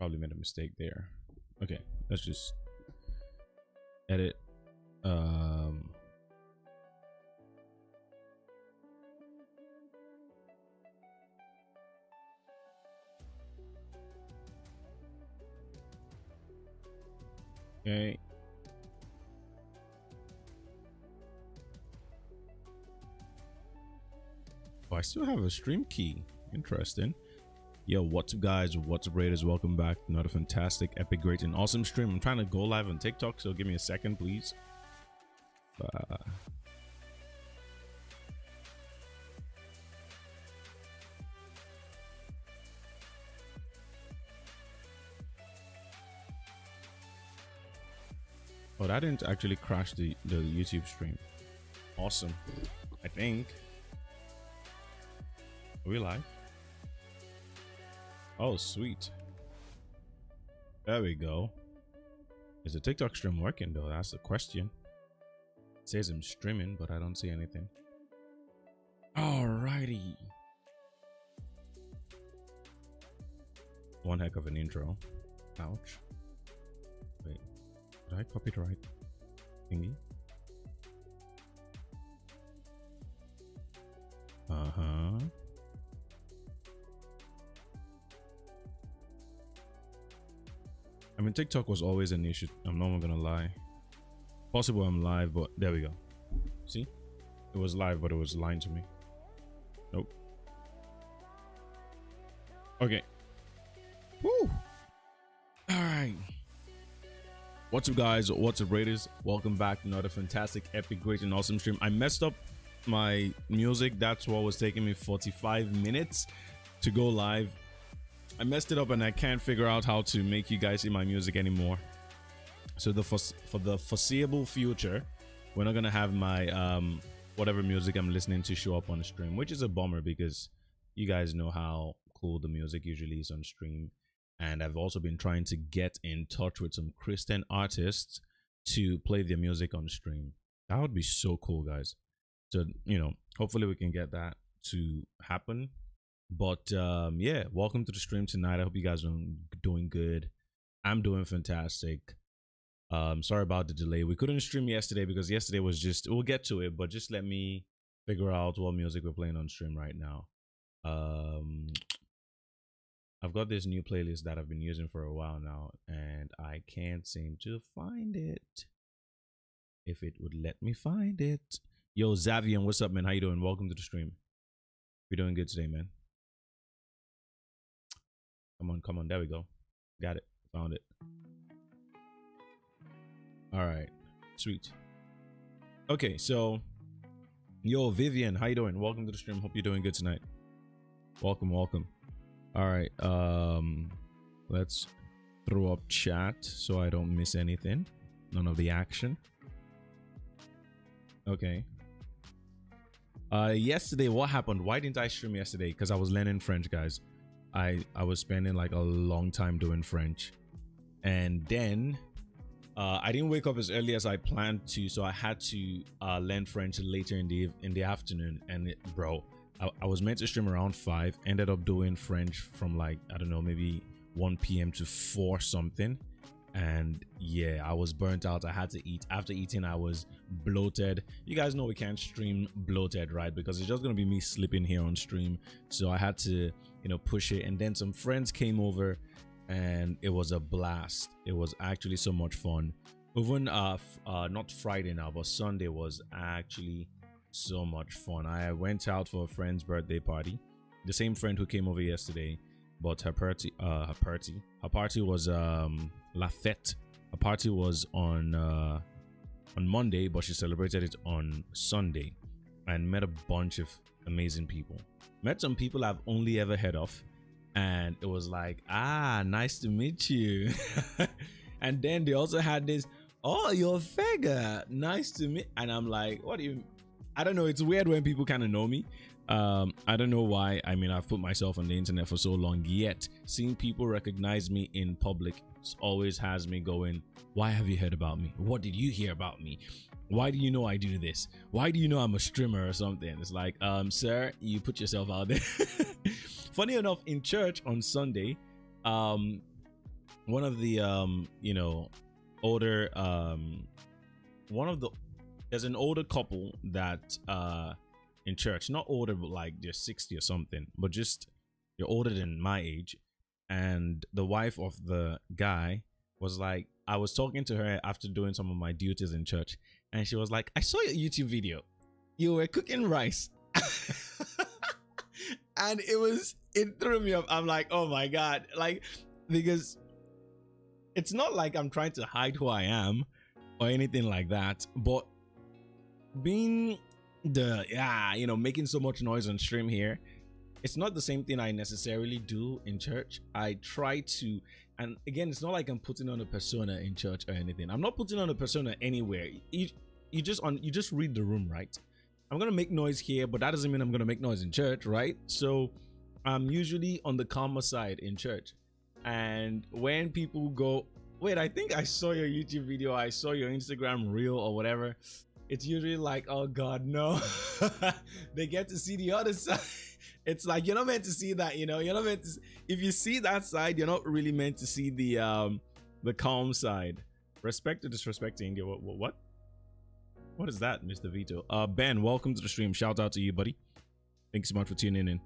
Probably made a mistake there. Okay, let's just edit. Okay. Oh, I still have a stream key. Interesting. Yo, what's up, guys? What's up, Raiders? Welcome back to another fantastic, epic, great, and awesome stream. I'm trying to go live on TikTok, so give me a second, please. Oh, that didn't actually crash the YouTube stream. Awesome. I think. Are we live? Oh, sweet. There we go. Is the TikTok stream working though? That's the question. It says I'm streaming, but I don't see anything. Alrighty. One heck of an intro. Ouch. Wait, did I copy the right thingy? I mean, TikTok was always an issue. I'm not gonna lie. Possible I'm live, but there we go. See? It was live, but it was lying to me. Nope. Okay. Woo! Alright. What's up, guys? What's up, Raiders? Welcome back to another fantastic, epic, great, and awesome stream. I messed up my music. That's what was taking me 45 minutes to go live. I messed it up and I can't figure out how to make you guys see my music anymore. So for the foreseeable future, we're not gonna have my whatever music I'm listening to show up on the stream, which is a bummer because you guys know how cool the music usually is on stream. And I've also been trying to get in touch with some Christian artists to play their music on stream. That would be so cool, guys. So, you know, hopefully we can get that to happen. But yeah, welcome to the stream tonight. I hope you guys are doing good. I'm doing fantastic. Sorry about the delay. We couldn't stream yesterday because yesterday was just, we'll get to it, but just let me figure out what music we're playing on stream right now. I've got this new playlist that I've been using for a while now, and I can't seem to find it. If it would let me find it. Yo, Xavier, what's up, man? How you doing? Welcome to the stream. We're doing good today, man. Come on. There we go. Got it. Found it. All right. Sweet. Okay, so yo, Vivian, how you doing? Welcome to the stream. Hope you're doing good tonight. Welcome. All right. Let's throw up chat so I don't miss anything. None of the action. Okay. Yesterday, what happened? Why didn't I stream yesterday? Because I was learning French, guys. I was spending like a long time doing French, and then I didn't wake up as early as I planned to, so I had to learn French later in the afternoon. And I was meant to stream around 5, ended up doing French from like, I don't know, maybe 1 p.m. to 4 something. And yeah, I was burnt out. I had to eat. After eating, I was bloated. You guys know we can't stream bloated, right? Because it's just gonna be me sleeping here on stream. So I had to, you know, push it. And then some friends came over and it was a blast. It was actually so much fun. Even not Friday now, but Sunday was actually so much fun. I went out for a friend's birthday party. The same friend who came over yesterday, but her party was La Fête. Her party was on Monday, but she celebrated it on Sunday, and met a bunch of amazing people. Met some people I've only ever heard of, and it was like, nice to meet you. And then they also had this, oh, you're Fega, nice to meet. And I'm like, what do you? I don't know. It's weird when people kind of know me. I don't know why. I mean, I've put myself on the internet for so long, yet seeing people recognize me in public always has me going, why have you heard about me? What did you hear about me? Why do you know I do this? Why do you know I'm a streamer or something? It's like, sir, you put yourself out there. Funny enough, in church on Sunday, one of the older one of the there's an older couple that in church, not older but like they're 60 or something, but just you're older than my age. And the wife of the guy was like, I was talking to her after doing some of my duties in church, and she was like, I saw your YouTube video, you were cooking rice. And it threw me off. I'm like, oh my god, like, because it's not like I'm trying to hide who I am or anything like that, but being making so much noise on stream here, it's not the same thing I necessarily do in church. I try to, and again, it's not like I'm putting on a persona in church or anything. I'm not putting on a persona anywhere. You just read the room, right? I'm gonna make noise here, but that doesn't mean I'm gonna make noise in church, right? So I'm usually on the calmer side in church. And when people go, wait, I think I saw your YouTube video, I saw your Instagram reel or whatever, it's usually like, oh god, no. They get to see the other side. It's like, you're not meant to see that, you're not meant to. If you see that side, you're not really meant to see the calm side. Respect or disrespecting. What is that, Mr. Vito? Ben, welcome to the stream. Shout out to you, buddy. Thanks so much for tuning in.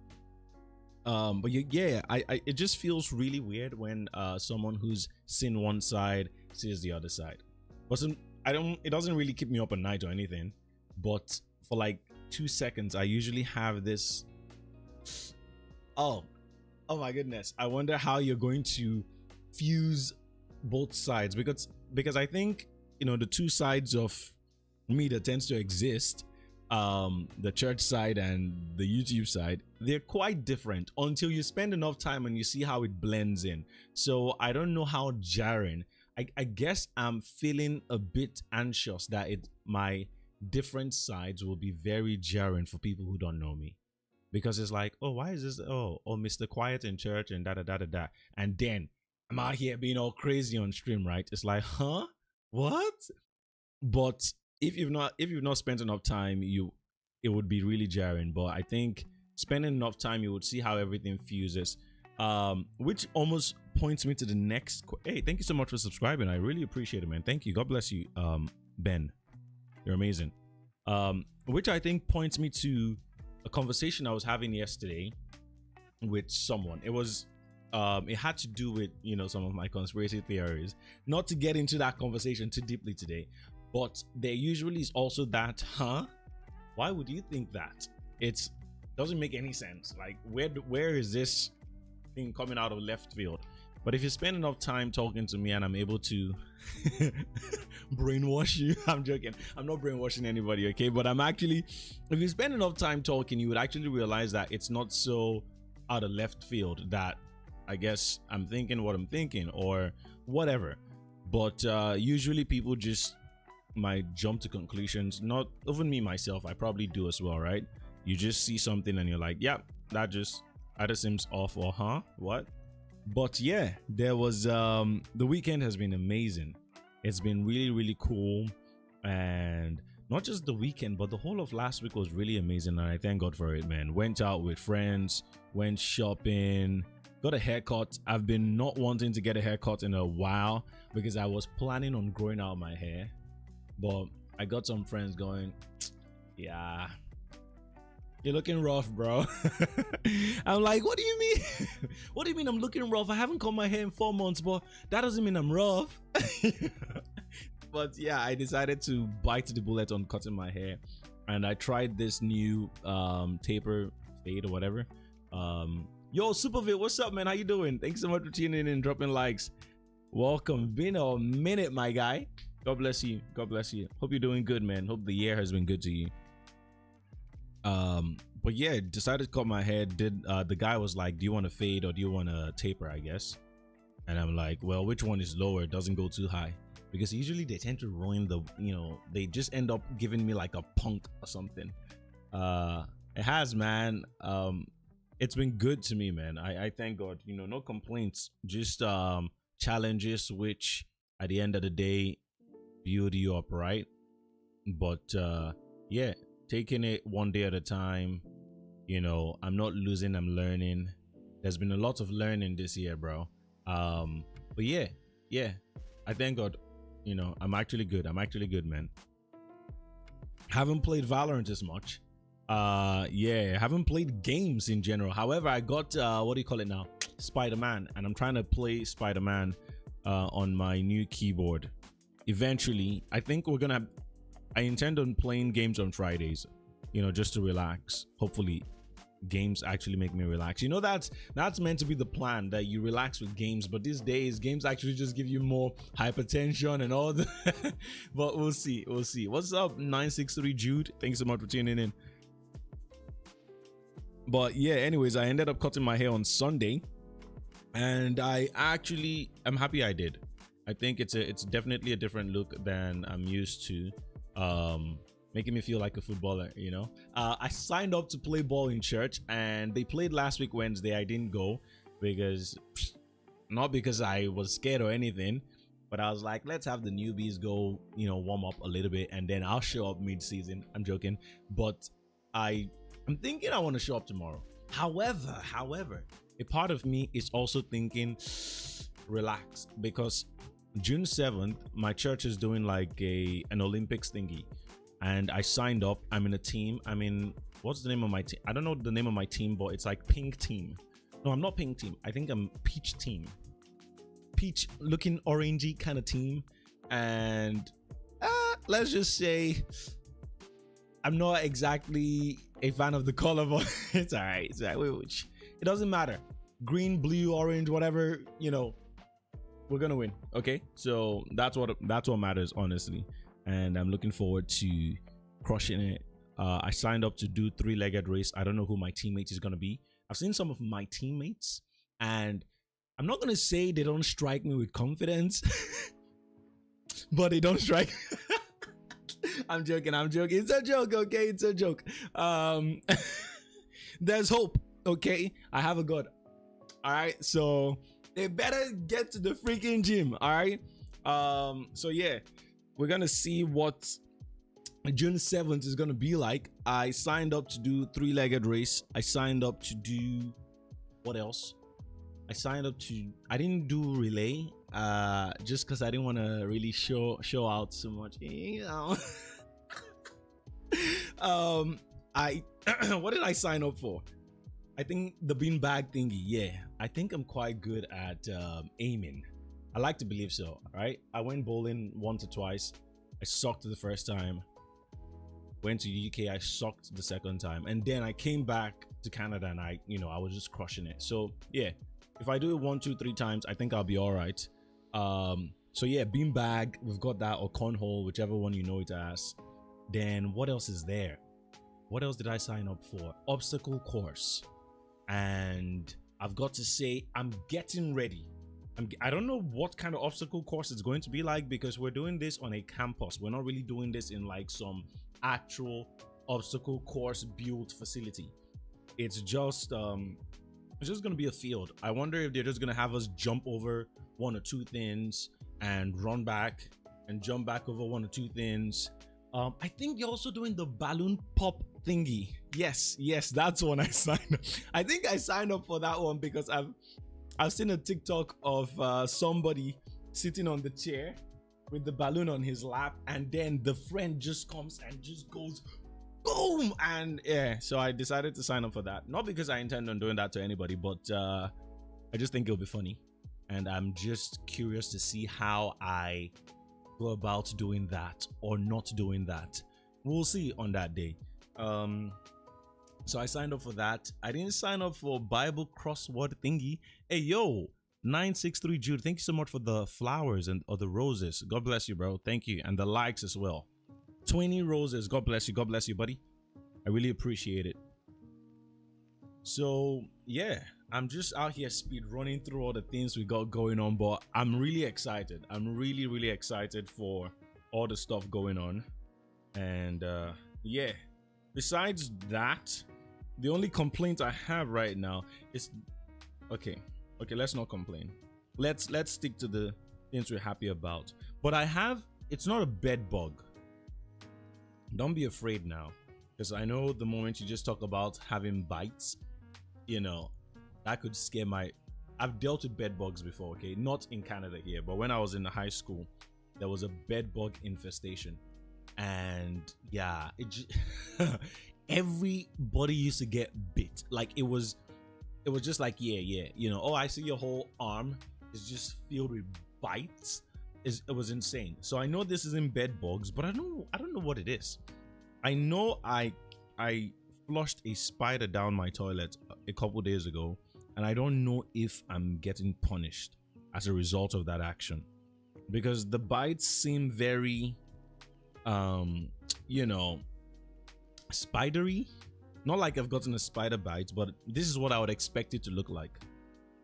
But yeah, it just feels really weird when someone who's seen one side sees the other side. It doesn't really keep me up at night or anything, but for like 2 seconds I usually have this, oh my goodness, I wonder how you're going to fuse both sides, because I think, the two sides of me that tends to exist, the church side and the YouTube side, they're quite different until you spend enough time and you see how it blends in. So I don't know how jarring. I guess I'm feeling a bit anxious that my different sides will be very jarring for people who don't know me, because it's like, oh, why is this? Oh, Mr. Quiet in church and da. And then I'm out here being all crazy on stream, right? It's like, huh? What? But if you've not spent enough time, it would be really jarring. But I think spending enough time, you would see how everything fuses. Which almost points me to the next. Hey, thank you so much for subscribing. I really appreciate it, man. Thank you. God bless you, Ben. You're amazing. Which I think points me to a conversation I was having yesterday with someone. It had to do with some of my conspiracy theories. Not to get into that conversation too deeply today, but there usually is also that, huh? Why would you think that? It doesn't make any sense. Like, where is this thing coming out of left field? But if you spend enough time talking to me and I'm able to brainwash you, I'm joking, I'm not brainwashing anybody, okay? But if you spend enough time talking, you would actually realize that it's not so out of left field that I guess I'm thinking what I'm thinking or whatever. But usually people just might jump to conclusions. Not even me myself, I probably do as well, right? You just see something and you're like, yeah, that just either seems off or huh, what? But yeah, there was the weekend has been amazing. It's been really, really cool. And not just the weekend, but the whole of last week was really amazing, and I thank God for it, man. Went out with friends, went shopping, got a haircut. I've been not wanting to get a haircut in a while because I was planning on growing out my hair, but I got some friends going, yeah, you're looking rough, bro. I'm like, what do you mean? What do you mean I'm looking rough? I haven't cut my hair in 4 months, but that doesn't mean I'm rough. But yeah, I decided to bite the bullet on cutting my hair, and I tried this new taper fade or whatever. Yo, Supervid, what's up, man? How you doing? Thanks so much for tuning in and dropping likes. Welcome. Been a minute, my guy. God bless you. God bless you. Hope you're doing good, man. Hope the year has been good to you. But yeah, decided to cut my hair. The guy was like, do you want to fade or do you want to taper, I guess? And I'm like, well, which one is lower? It doesn't go too high, because usually they tend to ruin the, they just end up giving me like a punk or something. It has, man. It's been good to me, man. I thank God, no complaints, just challenges which at the end of the day build you up, right? But yeah, taking it one day at a time. I'm not losing, I'm learning. There's been a lot of learning this year, bro. But yeah, I thank God. You know, I'm actually good. I'm actually good, man. Haven't played Valorant as much. Yeah, haven't played games in general. However, I got what do you call it now? Spider-Man, and I'm trying to play Spider-Man on my new keyboard. Eventually, I think I intend on playing games on Fridays, you know, just to relax. Hopefully games actually make me relax. You know, that's meant to be the plan, that you relax with games, but these days games actually just give you more hypertension and all the but we'll see. What's up, 963 Jude? Thanks so much for tuning in. But yeah, anyways, I ended up cutting my hair on Sunday, and I'm happy I did. I think it's definitely a different look than I'm used to, making me feel like a footballer, you know. I signed up to play ball in church, and they played last week Wednesday. I didn't go not because I was scared or anything, but I was like, let's have the newbies go, you know, warm up a little bit, and then I'll show up mid-season. I'm joking, but I'm thinking I want to show up tomorrow. However, a part of me is also thinking relax, because June 7th my church is doing like an Olympics thingy, and I signed up. I'm in a team. I mean, what's the name of my team? I don't know the name of my team, but it's like pink team. No, I'm not pink team. I think I'm peach team. Peach looking orangey kind of team. And let's just say I'm not exactly a fan of the color, but it's all right. It doesn't matter. Green, blue, orange, whatever, you know, we're gonna win. Okay, so that's what matters, honestly. And I'm looking forward to crushing it. I signed up to do 3-legged race. I don't know who my teammate is gonna be. I've seen some of my teammates, and I'm not gonna say they don't strike me with confidence, but they don't strike. I'm joking. It's a joke, okay? It's a joke. There's hope, okay? I have a God. All right, so they better get to the freaking gym. All right. So yeah, we're gonna see what June 7th is gonna be like. I signed up to do 3-legged race. I signed up to do what else? I didn't do relay, just because I didn't want to really show out so much, you know. What did I sign up for? I think the beanbag thingy. Yeah, I think I'm quite good at aiming. I like to believe so. Right? I went bowling once or twice. I sucked the first time. Went to UK. I sucked the second time, and then I came back to Canada, and I was just crushing it. So yeah, if I do it 1, 2, 3 times, I think I'll be all right. So yeah, beanbag, we've got that, or cornhole, whichever one you know it as. Then what else is there? What else did I sign up for? Obstacle course. And I've got to say, I'm getting ready. I don't know what kind of obstacle course it's going to be like, because we're doing this on a campus. We're not really doing this in like some actual obstacle course built facility. It's just gonna be a field. I wonder if they're just gonna have us jump over 1 or 2 things and run back and jump back over 1 or 2 things. I think they're also doing the balloon pop thingy. Yes, that's one I signed up. I think I signed up for that one because I've seen a TikTok of somebody sitting on the chair with the balloon on his lap, and then the friend just comes and just goes boom, and yeah, so I decided to sign up for that. Not because I intend on doing that to anybody, but I just think it'll be funny, and I'm just curious to see how I go about doing that or not doing that. We'll see on that day. So I signed up for that. I didn't sign up for Bible crossword thingy. Hey yo, 963 Jude, thank you so much for the flowers or the roses. God bless you, bro. Thank you. And the likes as well. 20 roses. God bless you, buddy. I really appreciate it. So yeah, I'm just out here speed running through all the things we got going on, but I'm really excited. I'm really excited for all the stuff going on. And yeah, besides that, the only complaint I have right now is okay, let's not complain. Let's stick to the things we're happy about. But it's not a bed bug. Don't be afraid now, because I know the moment you just talk about having bites, that could scare my I've dealt with bed bugs before, okay? Not in Canada here, but when I was in high school, there was a bed bug infestation. And yeah, everybody used to get bit. Like it was just like, yeah, you know, oh, I see your whole arm is just filled with bites. It was insane. So I know this isn't bed bugs, but I don't know what it is. I know I flushed a spider down my toilet a couple days ago, and I don't know if I'm getting punished as a result of that action, because the bites seem very you know, spidery. Not like I've gotten a spider bite, but this is what I would expect it to look like.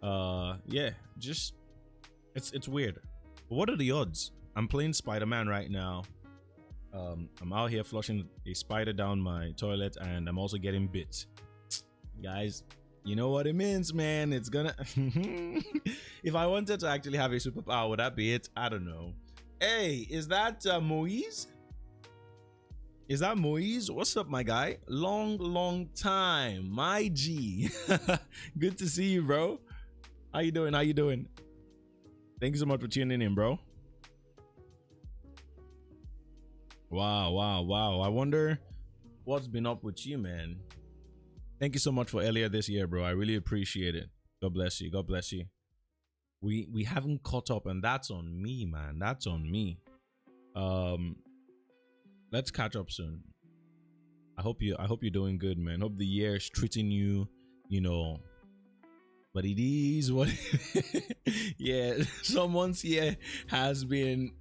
Yeah, just it's weird. But what are the odds? I'm playing Spider-Man right now. I'm out here flushing a spider down my toilet, and I'm also getting bit. Guys, you know what it means, man. It's gonna if I wanted to actually have a superpower, would that be it? I don't know. Hey, is that Moise? Is that Moise? What's up, my guy? Long time, my G. Good to see you, bro. How you doing? Thank you so much for tuning in, bro. Wow. I wonder what's been up with you, man. Thank you so much for earlier this year, bro. I really appreciate it. God bless you. We haven't caught up, and that's on me, man. That's on me. Let's catch up soon. I hope you're doing good, man. Hope the year is treating you, you know. But it is what yeah, someone's year has been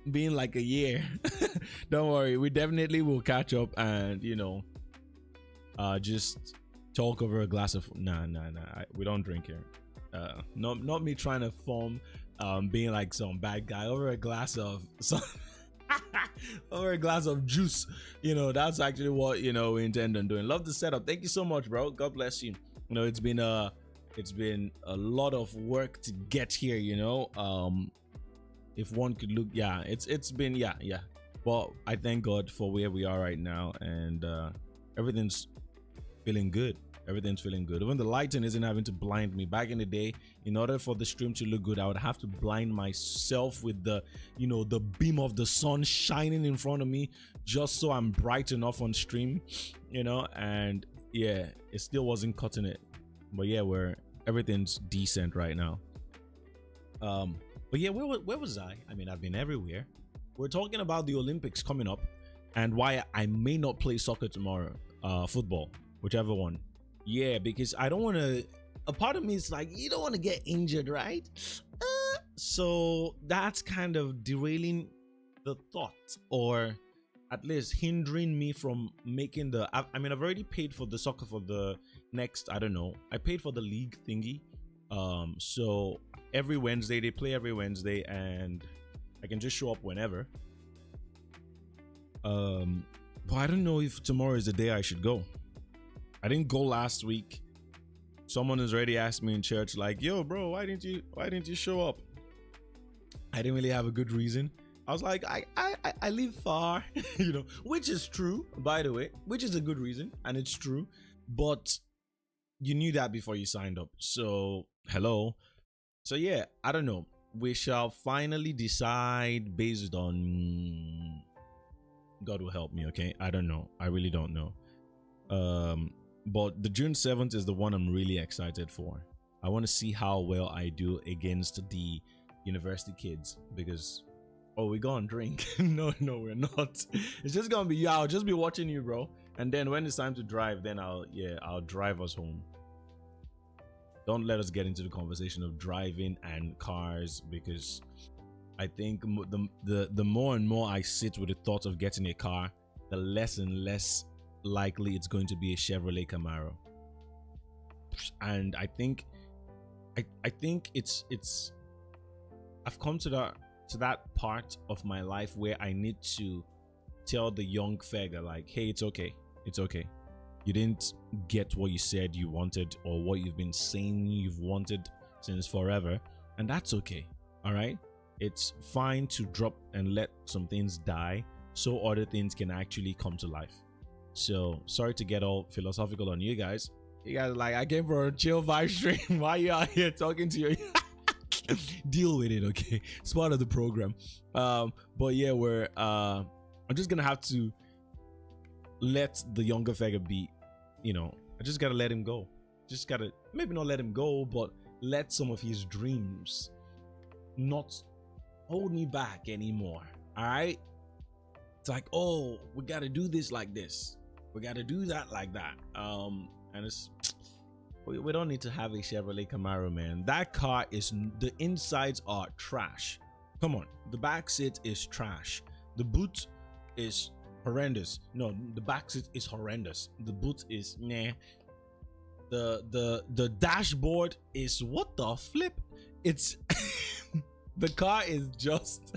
like a year. Don't worry, we definitely will catch up and, you know, just talk over a glass of we don't drink here. Not me trying to form being like some bad guy over a glass of some over a glass of juice. You know, that's actually what, you know, we intend on doing. Love the setup. Thank you so much, bro. God bless you. You know, it's been a lot of work to get here, you know. If one could look, yeah, it's been yeah. But I thank God for where we are right now, and everything's feeling good. Even the lighting isn't having to blind me. Back in the day, in order for the stream to look good, I would have to blind myself with the, you know, the beam of the sun shining in front of me just so I'm bright enough on stream, you know. And yeah, it still wasn't cutting it. But yeah, everything's decent right now. But yeah, where was I? I mean, I've been everywhere. We're talking about the Olympics coming up and why I may not play soccer tomorrow. Football, whichever one. Yeah, because I don't want to. A part of me is like, you don't want to get injured, right? So that's kind of derailing the thought, or at least hindering me from making the. I mean, I've already paid for the soccer for the next. I don't know. I paid for the league thingy. So every Wednesday they play every Wednesday, and I can just show up whenever. But I don't know if tomorrow is the day I should go. I didn't go last week. Someone has already asked me in church, like, yo, bro, why didn't you show up? I didn't really have a good reason. I was like, I live far, you know, which is true, by the way, which is a good reason, and it's true. But you knew that before you signed up. So, hello. So yeah, I don't know. We shall finally decide based on God will help me, okay? I don't know. I really don't know. But the June 7th is the one I'm really excited for. I want to see how well I do against the university kids, because we're gonna drink. no, we're not. It's just gonna be you. I'll just be watching you, bro. And then when it's time to drive, then I'll drive us home. Don't let us get into the conversation of driving and cars, because I think the more and more I sit with the thought of getting a car, the less and less likely it's going to be a Chevrolet Camaro. And I think it's I've come to that part of my life where I need to tell the young fega, like, hey, it's okay. You didn't get what you said you wanted, or what you've been saying you've wanted since forever, and that's okay. All right, it's fine to drop and let some things die so other things can actually come to life. So sorry to get all philosophical on you guys, You guys are like, I came for a chill vibe stream. Why you out here talking to your deal with it, okay? It's part of the program. But yeah, we're I'm just gonna have to let the younger figure be, you know, I just gotta let him go. Just gotta maybe not let him go, but let some of his dreams not hold me back anymore. All right, it's like, oh, we gotta do this like this, we gotta do that like that, and it's we don't need to have a Chevrolet Camaro, man. That car is, the insides are trash. Come on, the back seat is trash, the boot is horrendous. No, the back seat is horrendous, the boot is nah, the dashboard is what the flip. It's the car is just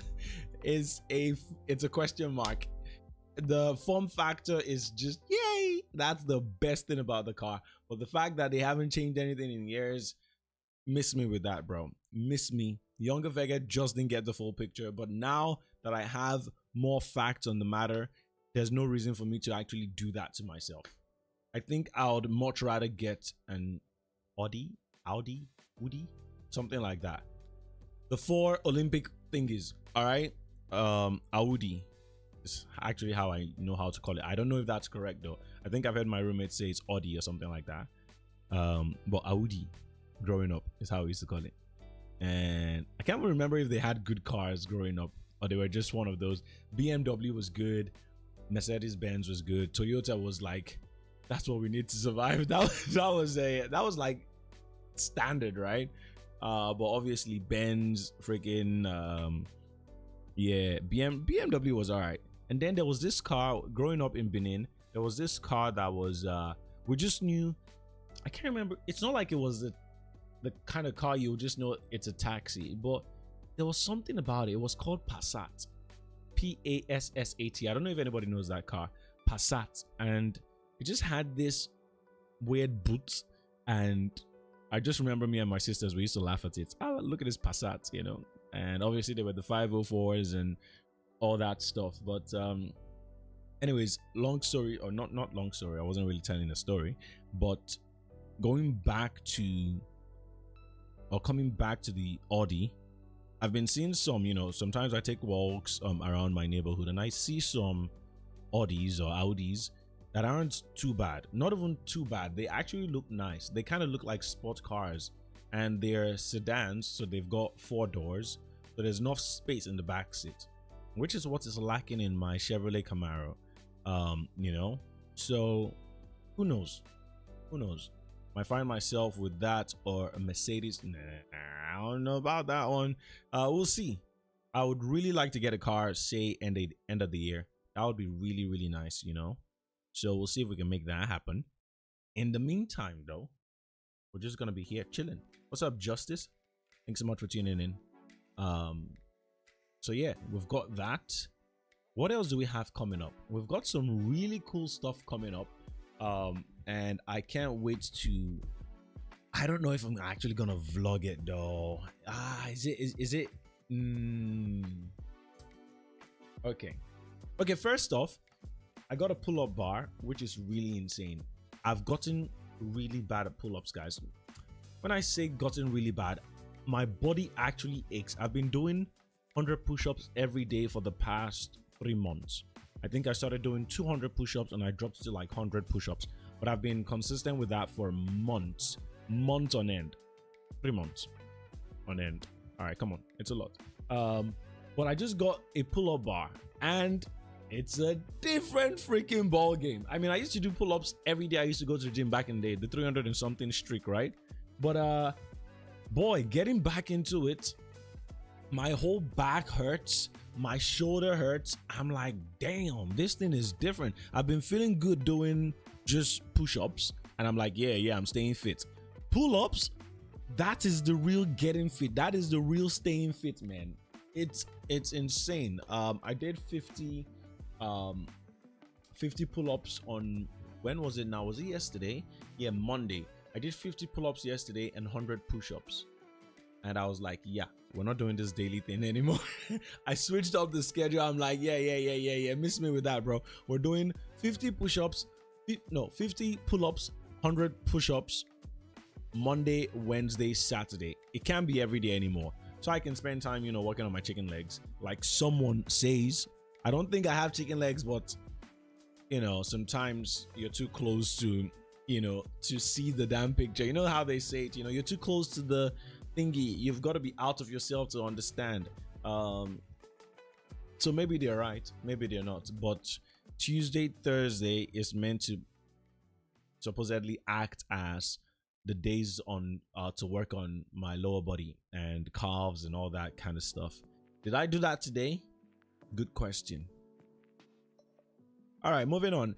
it's a question mark. The form factor is just yay. That's the best thing about the car. But the fact that they haven't changed anything in years, miss me with that, bro. Miss me. Younger Vega just didn't get the full picture. But now that I have more facts on the matter, there's no reason for me to actually do that to myself. I think I would much rather get an Audi, something like that. The 4 Olympic thingies, all right? Audi is actually how I know how to call it. I don't know if that's correct though. I think I've heard my roommate say it's Audi or something like that. But Audi, growing up, is how we used to call it. And I can't remember if they had good cars growing up or they were just one of those. BMW was good, Mercedes-Benz was good, Toyota was like, that's what we need to survive. That was like standard, right? But obviously Benz, freaking yeah, BMW was all right. And then there was this car growing up in Benin. There was this car that was we just knew, I can't remember, it's not like it was the kind of car you would just know it's a taxi, but there was something about it. It was called Passat, Passat. I don't know if anybody knows that car, Passat. And it just had this weird boot, and I just remember me and my sisters, we used to laugh at it. Oh, look at this Passat, you know. And obviously there were the 504s and all that stuff. But anyways, long story, or not long story, I wasn't really telling a story, but coming back to the Audi, I've been seeing some, you know, sometimes I take walks around my neighborhood and I see some Audis or Audis that aren't too bad, not even too bad. They actually look nice. They kind of look like sport cars, and they're sedans, so they've got 4 doors, so there's enough space in the back seat, which is what is lacking in my Chevrolet Camaro. You know, so who knows, might find myself with that or a Mercedes. Nah, I don't know about that one. We'll see. I would really like to get a car, say end of the year. That would be really, really nice, you know. So we'll see if we can make that happen. In the meantime, though, we're just gonna be here chilling. What's up, Justice? Thanks so much for tuning in. So yeah, we've got that. What else do we have coming up? We've got some really cool stuff coming up. And I can't wait to, I don't know if I'm actually gonna vlog it though. Is it okay, first off, I got a pull-up bar, which is really insane. I've gotten really bad at pull-ups, guys. When I say gotten really bad, my body actually aches. I've been doing 100 push-ups every day for the past 3 months. I think I started doing 200 push-ups and I dropped to like 100 push-ups, but I've been consistent with that for months on end. 3 months on end. All right, come on, it's a lot. But I just got a pull-up bar and it's a different freaking ball game. I mean, I used to do pull-ups every day. I used to go to the gym back in the day, the 300 and something streak, right? But boy, getting back into it, my whole back hurts, my shoulder hurts. I'm like, damn, this thing is different. I've been feeling good doing just push-ups, and I'm like, yeah, I'm staying fit. Pull-ups, that is the real getting fit. That is the real staying fit, man. It's insane. I did 50 pull-ups on, when was it now? Was it yesterday? Yeah, Monday. I did 50 pull-ups yesterday and 100 push-ups. And I was like, yeah, we're not doing this daily thing anymore. I switched up the schedule. I'm like, yeah. Miss me with that, bro. We're doing 50 push-ups, 50 pull-ups, 100 push-ups Monday, Wednesday, Saturday. It can't be every day anymore. So I can spend time, you know, working on my chicken legs. Like someone says, I don't think I have chicken legs, but you know, sometimes you're too close to, you know, to see the damn picture. You know how they say it, you know, you're too close to the thingy. You've got to be out of yourself to understand. So maybe they're right, maybe they're not. But Tuesday, Thursday is meant to supposedly act as the days on to work on my lower body and calves and all that kind of stuff. Did I do that today? Good question. All right, moving on.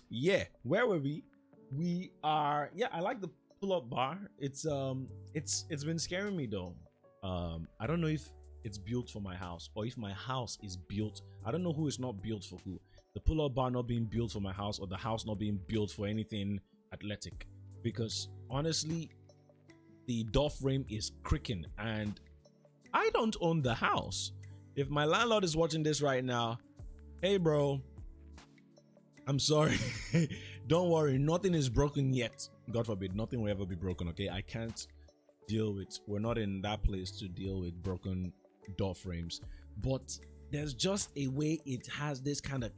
Yeah, where were we? We are, yeah, I like the pull-up bar. It's been scaring me though. I don't know if it's built for my house or if my house is built. I don't know who is not built for who. The pull-up bar not being built for my house, or the house not being built for anything athletic. Because honestly, the door frame is creaking and I don't own the house. If my landlord is watching this right now, hey bro, I'm sorry. Don't worry, nothing is broken yet. God forbid, nothing will ever be broken, okay? I can't deal with, we're not in that place to deal with broken door frames. But there's just a way it has this kind of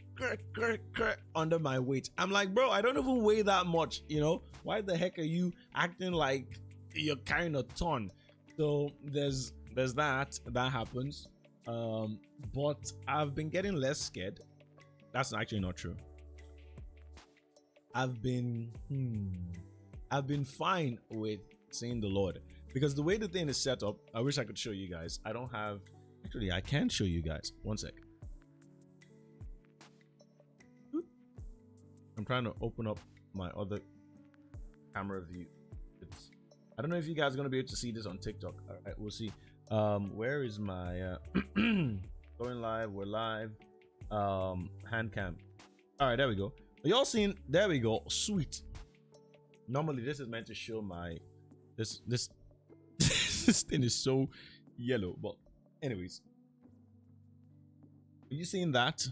under my weight. I'm like, bro, I don't even weigh that much, you know? Why the heck are you acting like you're carrying a ton? So there's that happens. But I've been getting less scared. That's actually not true. I've been fine with seeing the Lord, because the way the thing is set up, I wish I could show you guys. I don't have, actually I can show you guys. One sec. I'm trying to open up my other camera view. I don't know if you guys are gonna be able to see this on TikTok. All right, we'll see. Where is my going live? We're live. Hand cam. All right, there we go. Are y'all seen? There we go. Sweet. Normally this is meant to show my this this thing is so yellow, but anyways, are you seeing that?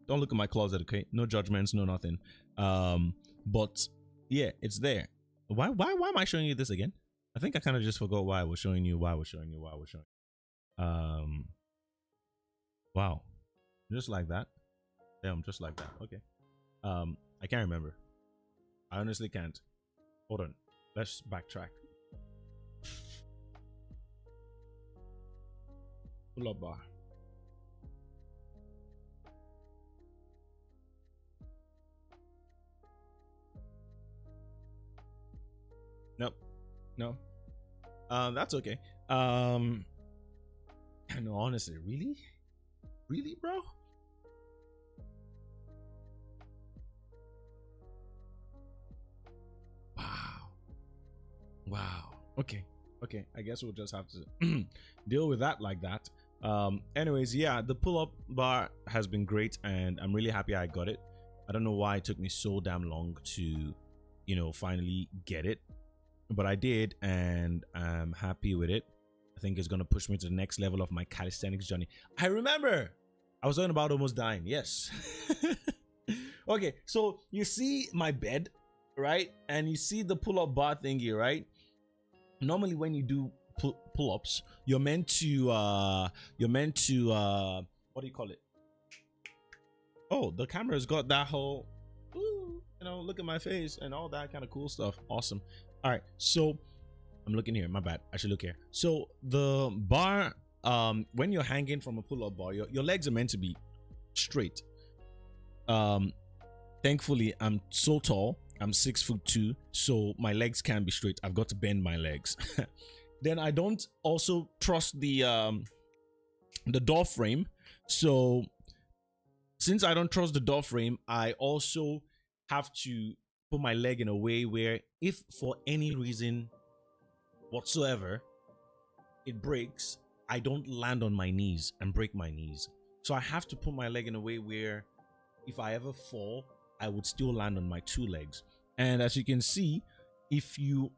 Don't look at my closet, okay? No judgments, no nothing. But yeah, it's there. Why am I showing you this again? I think I kind of just forgot why I was showing you. Wow, just like that. Damn, just like that. Okay. I can't remember. I honestly can't. Hold on. Let's backtrack. Pull up bar. Nope. No. That's okay. No, honestly, really? Really, bro? Wow. Okay. I guess we'll just have to deal with that like that. Anyways, yeah, the pull-up bar has been great and I'm really happy I got it. I don't know why it took me so damn long to, you know, finally get it, but I did and I'm happy with it. I think it's gonna push me to the next level of my calisthenics journey. I remember I was talking about almost dying. Yes. Okay, so you see my bed, right? And you see the pull-up bar thingy, right? Normally when you do pull-ups, you're meant to what do you call it? Oh, the camera's got that whole, ooh, you know, look at my face and all that kind of cool stuff. Awesome. All right, so I'm looking here, my bad, I should look here. So the bar, when you're hanging from a pull-up bar, your legs are meant to be straight. Thankfully I'm so tall, I'm 6'2", so my legs can be straight. I've got to bend my legs. Then I don't also trust the door frame. So since I don't trust the door frame, I also have to put my leg in a way where if for any reason whatsoever it breaks, I don't land on my knees and break my knees. So I have to put my leg in a way where if I ever fall, I would still land on my two legs. And as you can see, if you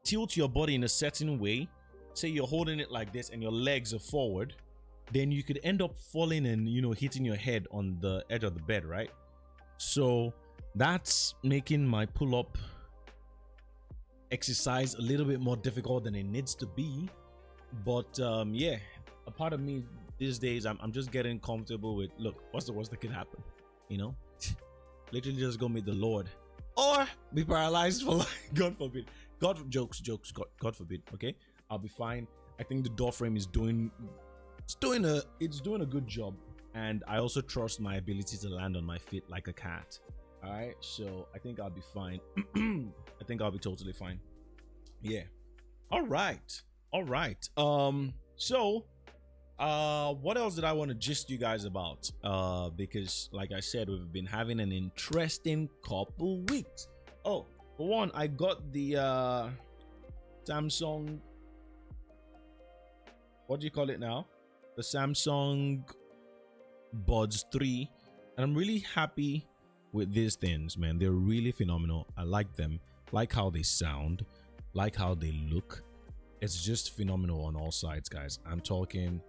tilt your body in a certain way, say you're holding it like this and your legs are forward, then you could end up falling and, you know, hitting your head on the edge of the bed, right? So that's making my pull-up exercise a little bit more difficult than it needs to be. But yeah, a part of me these days, I'm just getting comfortable with, look, what's the worst that could happen? You know, literally just go meet the Lord or be paralyzed for life. God forbid. Jokes, God forbid. Okay, I'll be fine. I think the door frame is doing a good job, and I also trust my ability to land on my feet like a cat. All right, so I think I'll be fine. I think I'll be totally fine. Yeah. All right. So what else did I want to gist you guys about? Because like I said, we've been having an interesting couple weeks. Oh, for one, I got the Samsung, what do you call it now? The Samsung Buds 3, and I'm really happy with these things, man. They're really phenomenal. I like them, like how they sound, like how they look. It's just phenomenal on all sides, guys. I'm talking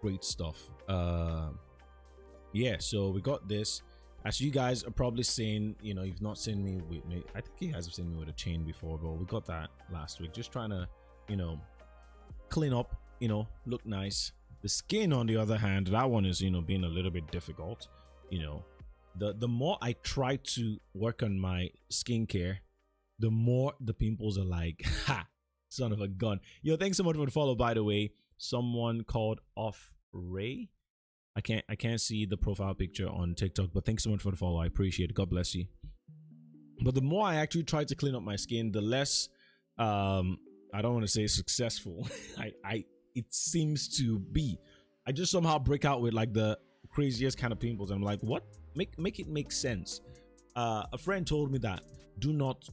great stuff. Yeah, so we got this. As you guys are probably seeing, you know, you've not seen me with me. I think you guys have seen me with a chain before, but we got that last week. Just trying to, you know, clean up, you know, look nice. The skin, on the other hand, that one is, you know, being a little bit difficult. You know, the more I try to work on my skincare, the more the pimples are like, ha, son of a gun. Yo, thanks so much for the follow, by the way. Someone called Off Ray. I can't see the profile picture on TikTok, but thanks so much for the follow. I appreciate it. God bless you. But the more I actually try to clean up my skin, the less I don't want to say successful it seems to be. I just somehow break out with like the craziest kind of pimples. I'm like, what? Make it make sense. A friend told me that do not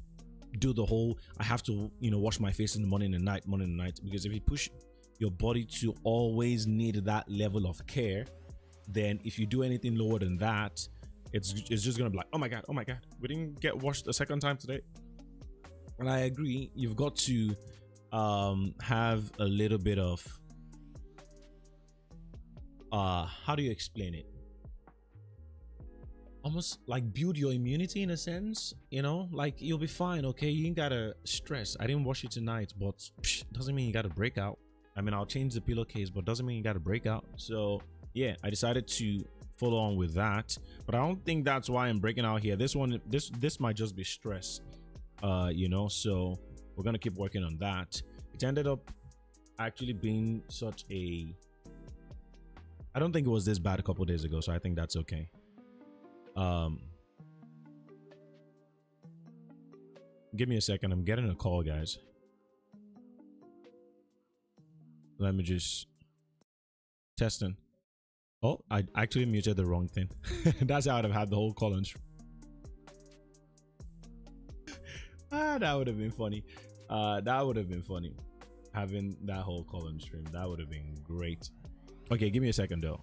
do the whole I have to, you know, wash my face in the morning and night, because if you push your body to always need that level of care, then if you do anything lower than that, it's just gonna be like, oh my god, we didn't get washed a second time today. And I agree, you've got to have a little bit of how do you explain it, almost like build your immunity in a sense, you know, like you'll be fine. Okay, you ain't gotta stress. I didn't wash it tonight, but doesn't mean you gotta break out. I mean, I'll change the pillowcase, but doesn't mean you gotta break out. So yeah, I decided to follow on with that, but I don't think that's why I'm breaking out here. This might just be stress, you know, so we're gonna keep working on that. It ended up actually being such a, I don't think it was this bad a couple days ago, so I think that's okay. Give me a second, I'm getting a call, guys. Let me just testing. Oh, I actually muted the wrong thing. That's how I'd have had the whole call on stream. That would have been funny. That would have been funny. Having that whole call on stream. That would have been great. Okay, give me a second though.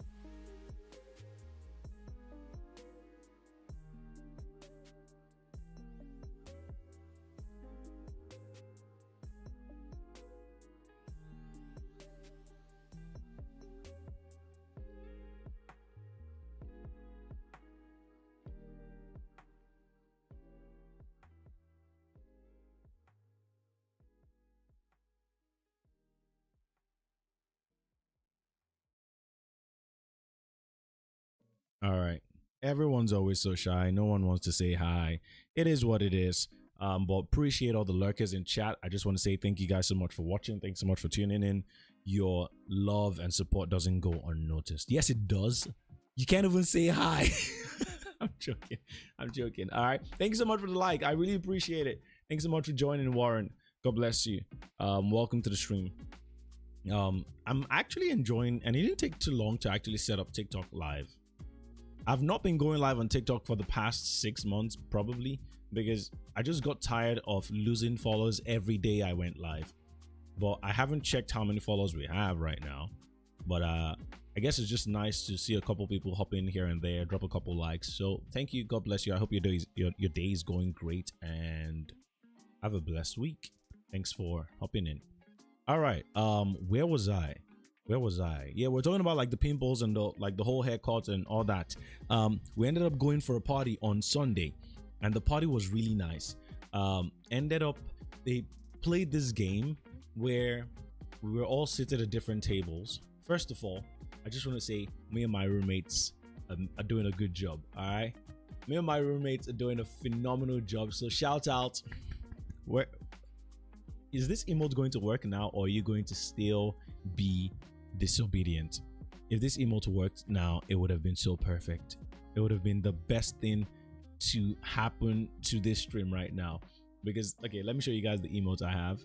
All right. Everyone's always so shy. No one wants to say hi. It is what it is. But appreciate all the lurkers in chat. I just want to say thank you guys so much for watching. Thanks so much for tuning in. Your love and support doesn't go unnoticed. Yes, it does. You can't even say hi. I'm joking. All right. Thanks so much for the like. I really appreciate it. Thanks so much for joining, Warren. God bless you. Welcome to the stream. I'm actually enjoying, and it didn't take too long to actually set up TikTok live. I've not been going live on TikTok for the past 6 months, probably, because I just got tired of losing followers every day I went live. But I haven't checked how many followers we have right now. But I guess it's just nice to see a couple people hop in here and there, drop a couple likes. So thank you. God bless you. I hope your day is going great and have a blessed week. Thanks for hopping in. All right. Where was I? Yeah, we're talking about like the pimples and the whole haircut and all that. We ended up going for a party on Sunday, and the party was really nice. Ended up, they played this game where we were all seated at different tables. First of all, I just want to say me and my roommates are doing a good job. All right, me and my roommates are doing a phenomenal job. So shout out. Where is this emote going to work now, or are you going to still be disobedient? If this emote worked now, it would have been so perfect. It would have been the best thing to happen to this stream right now. Because, okay, let me show you guys the emotes I have,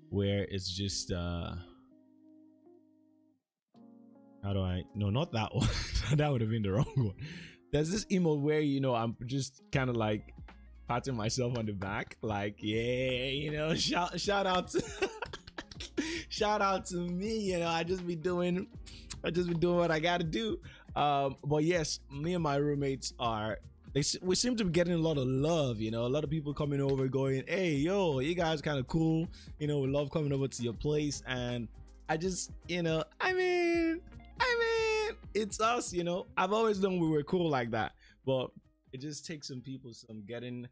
where it's just how do I, no, not that one. That would have been the wrong one. There's this emote where, you know, I'm just kind of like patting myself on the back, like, yeah, you know, shout out to shout out to me, you know. I just be doing what I gotta do. But yes, me and my roommates we seem to be getting a lot of love, you know. A lot of people coming over going, hey, yo, you guys kind of cool, you know, we love coming over to your place. And I just, you know, I mean it's us, you know. I've always known we were cool like that, but it just takes some people some getting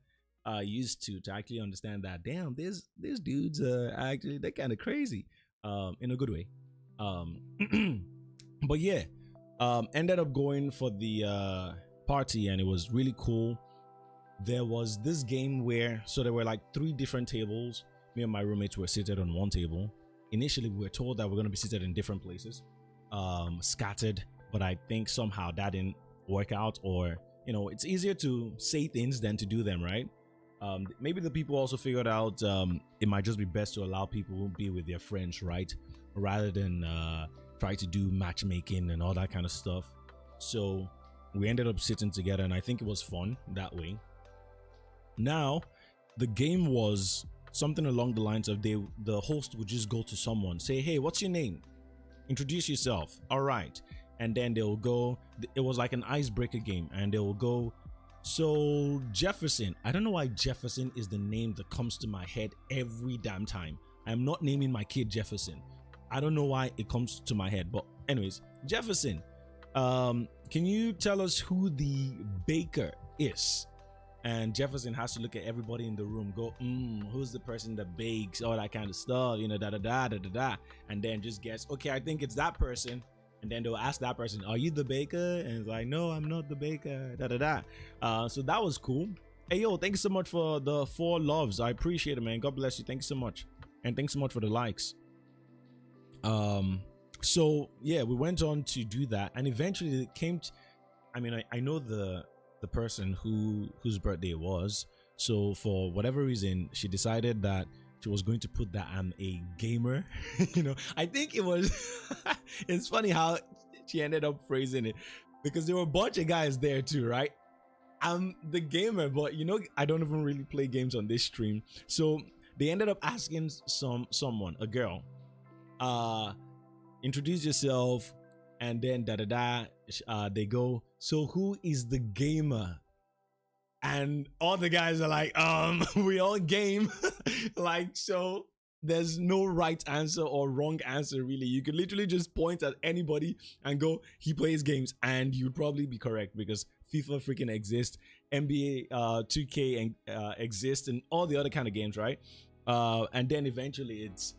used to actually understand that, damn, these dudes actually, they're kind of crazy, in a good way. But yeah, ended up going for the party, and it was really cool. There was this game where, so there were like 3 different tables. Me and my roommates were seated on one table. Initially we were told that we're going to be seated in different places, scattered, but I think somehow that didn't work out, or, you know, it's easier to say things than to do them, right? Maybe the people also figured out it might just be best to allow people to be with their friends, right, rather than try to do matchmaking and all that kind of stuff. So we ended up sitting together, and I think it was fun that way. Now, the game was something along the lines of the host would just go to someone, say, hey, what's your name? Introduce yourself. All right. And then they'll go, it was like an icebreaker game, and they'll go, so Jefferson. I don't know why Jefferson is the name that comes to my head every damn time. I'm not naming my kid Jefferson. I don't know why it comes to my head, but anyways, Jefferson, can you tell us who the baker is? And Jefferson has to look at everybody in the room, go, who's the person that bakes, all that kind of stuff, you know, da, and then just guess, okay, I think it's that person. And then they'll ask that person, are you the baker? And it's like, no, I'm not the baker, so that was cool. Hey, yo, thank you so much for the 4 loves. I appreciate it, man. God bless you. Thank you so much. And thanks so much for the likes. So yeah, we went on to do that, and eventually it came to, I mean, I know the person whose birthday it was, so for whatever reason she decided that she was going to put that I'm a gamer. You know, I think it was it's funny how she ended up phrasing it, because there were a bunch of guys there too, right? I'm the gamer, but you know, I don't even really play games on this stream. So they ended up asking someone, a girl, introduce yourself, and then they go, so who is the gamer? And all the guys are like, we all game. Like, so there's no right answer or wrong answer, really. You could literally just point at anybody and go, he plays games, and you'd probably be correct, because FIFA freaking exists, NBA 2K exists, and all the other kind of games, right? And then eventually it's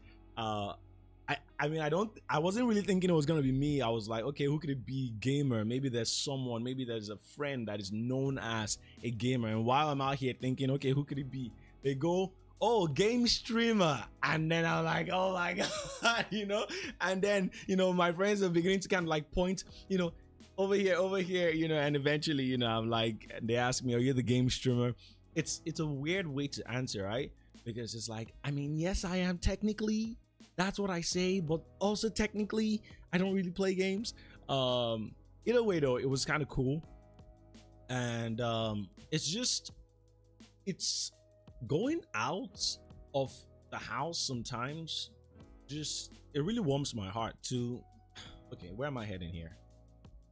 I mean, I wasn't really thinking it was gonna be me. I was like, okay, who could it be? Gamer. Maybe there's someone, maybe there's a friend that is known as a gamer. And while I'm out here thinking, okay, who could it be? They go, oh, game streamer. And then I'm like, oh my god, you know. And then, you know, my friends are beginning to kind of like point, you know, over here, you know. And eventually, you know, I'm like, they ask me, are you the game streamer? It's a weird way to answer, right? Because it's like, I mean, yes, I am technically. That's what I say, but also technically I don't really play games. Either way though, it was kind of cool. And it's going out of the house sometimes, just, it really warms my heart to, okay, where am I heading here?